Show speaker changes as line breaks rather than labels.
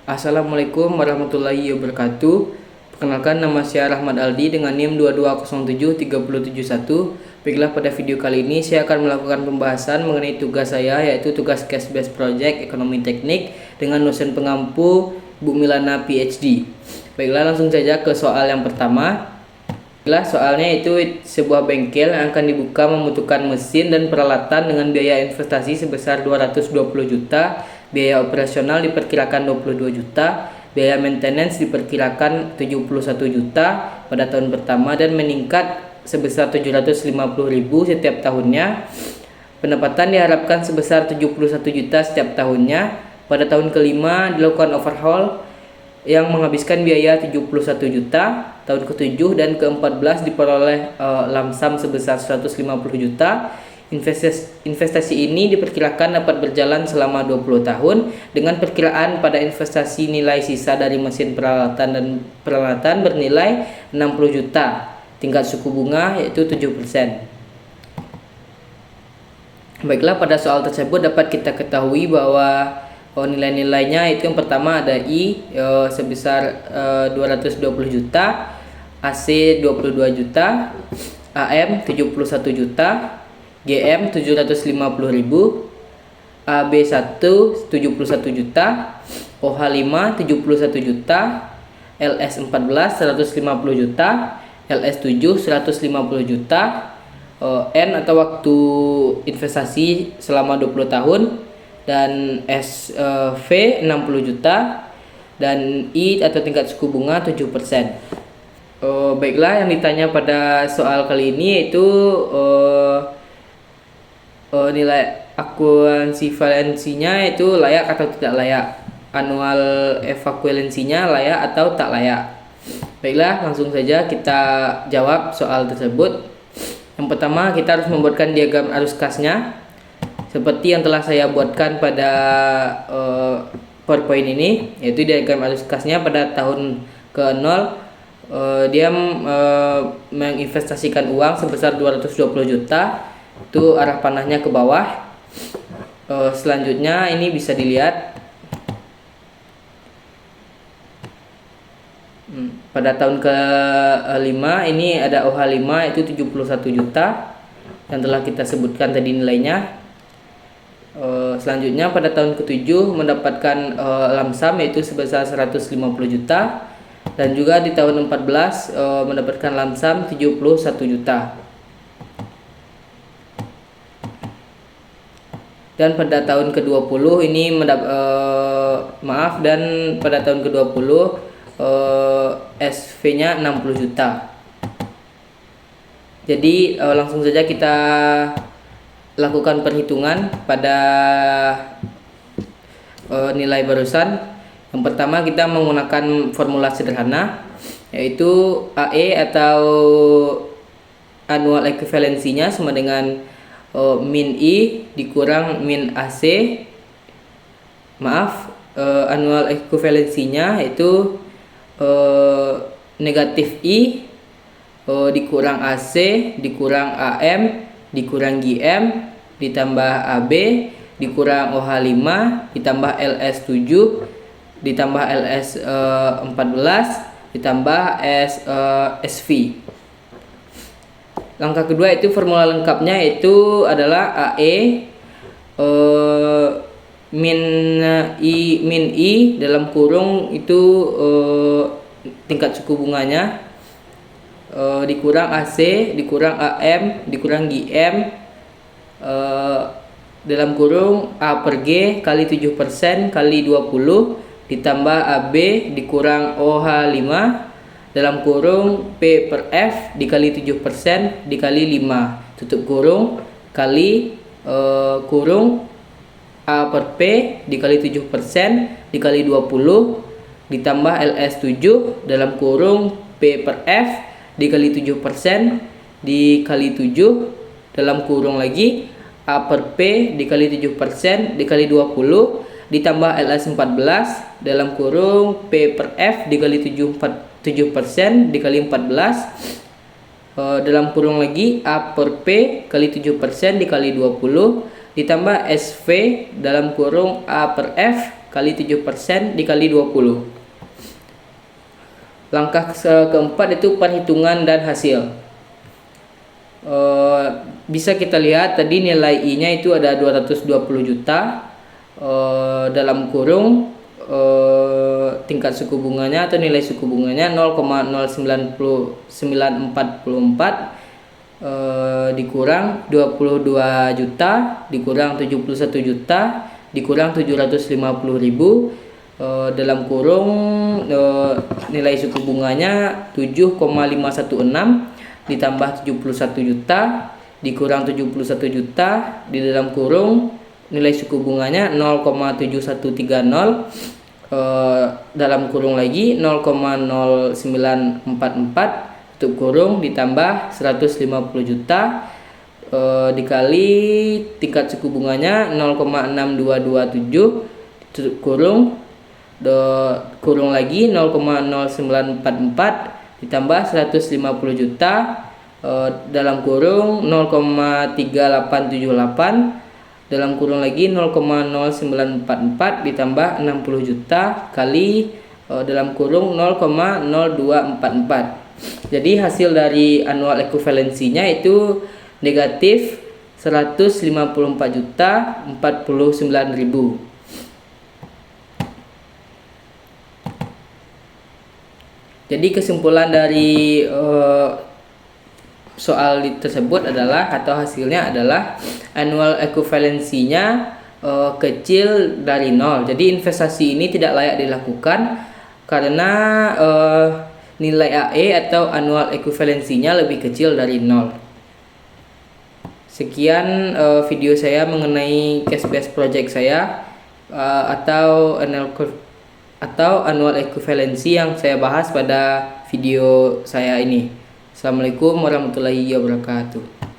Assalamualaikum warahmatullahi wabarakatuh. Perkenalkan, nama saya Rahmat Aldi dengan NIM 22073071. Baiklah, pada video kali ini saya akan melakukan pembahasan mengenai tugas saya, yaitu tugas case based project ekonomi teknik dengan dosen pengampu Bu Milana PhD. Baiklah, langsung saja ke soal yang pertama. Baiklah, soalnya itu sebuah bengkel yang akan dibuka membutuhkan mesin dan peralatan dengan biaya investasi sebesar 220 juta. Biaya operasional diperkirakan 22 juta, biaya maintenance diperkirakan 71 juta pada tahun pertama dan meningkat sebesar 750.000 setiap tahunnya. Pendapatan diharapkan sebesar 71 juta setiap tahunnya. Pada tahun kelima dilakukan overhaul yang menghabiskan biaya 71 juta. Tahun ke-7 dan ke-14 diperoleh lamsam sebesar 150 juta. Investasi ini diperkirakan dapat berjalan selama 20 tahun dengan perkiraan pada investasi nilai sisa dari mesin peralatan bernilai 60 juta. Tingkat suku bunga yaitu 7%. Baiklah, pada soal tersebut dapat kita ketahui bahwa nilai-nilainya itu yang pertama ada I sebesar 220 juta, AC 22 juta, AM 71 juta, GM 750.000, AB1 71 juta, OH5 71 juta, LS14 150 juta, LS7 150 juta, N atau waktu investasi selama 20 tahun, dan SV 60 juta, dan I atau tingkat suku bunga 7%. Baiklah, yang ditanya pada soal kali ini yaitu nilai akuansi valensinya itu layak atau tidak layak, anual evakualensinya layak atau tak layak. Baiklah, langsung saja kita jawab soal tersebut. Yang pertama, kita harus membuatkan diagram arus kasnya seperti yang telah saya buatkan pada PowerPoint ini, yaitu diagram arus kasnya pada tahun ke-0 dia menginvestasikan uang sebesar 220 juta. Itu arah panahnya ke bawah. Selanjutnya ini bisa dilihat pada tahun ke-5 ini ada OH5 itu 71 juta yang telah kita sebutkan tadi nilainya. Selanjutnya pada tahun ke-7 mendapatkan lamsam yaitu sebesar 150 juta, dan juga di tahun 14 mendapatkan lamsam 71 juta. Dan pada tahun ke-20 ini pada tahun ke-20 SV-nya 60 juta. Jadi langsung saja kita lakukan perhitungan pada nilai barusan. Yang pertama, kita menggunakan formula sederhana, yaitu AE atau annual equivalensinya sama dengan min I dikurang min AC. Annual equivalensinya itu negatif I dikurang AC dikurang AM dikurang GM ditambah AB dikurang OH5 ditambah LS7 ditambah LS14 ditambah SV. Langkah kedua itu formula lengkapnya, itu adalah AE min I dalam kurung itu tingkat suku bunganya dikurang AC dikurang AM dikurang GM dalam kurung A per G kali 7% kali 20 ditambah AB dikurang OH5 dalam kurung P per F dikali 7% dikali 5 tutup kurung kali kurung A per P dikali 7% dikali 20 ditambah LS7 dalam kurung P per F dikali 7% dikali 7 dalam kurung lagi A per P dikali 7% dikali 20 ditambah LS14 dalam kurung P per F dikali 7% dikali 14 dalam kurung lagi A per P kali 7% dikali 20 ditambah SV dalam kurung A per F kali 7% dikali 20. Langkah keempat itu perhitungan dan hasil. Bisa kita lihat tadi nilai I-nya itu ada 220 juta, dalam kurung tingkat suku bunganya atau nilai suku bunganya 0,0994, dikurang 22 juta dikurang 71 juta dikurang 750.000, dalam kurung nilai suku bunganya 7,516 ditambah 71 juta dikurang 71 juta di dalam kurung nilai suku bunganya 0,7130, dalam kurung lagi 0,0944 tutup kurung ditambah 150 juta dikali tingkat suku bunganya 0,6227 tutup kurung kurung lagi 0,0944 ditambah 150 juta dalam kurung 0,3878 dalam kurung lagi 0,0944 ditambah 60 juta kali dalam kurung 0,0244. Jadi hasil dari annual ekuivalensinya itu negatif 154 juta 49.000. Jadi kesimpulan dari soal tersebut adalah atau hasilnya adalah annual ekuivalensinya kecil dari 0. Jadi investasi ini tidak layak dilakukan karena nilai AE atau annual ekuivalensinya lebih kecil dari 0. Sekian video saya mengenai cash based project saya atau annual ekuivalensi yang saya bahas pada video saya ini. Assalamualaikum warahmatullahi wabarakatuh.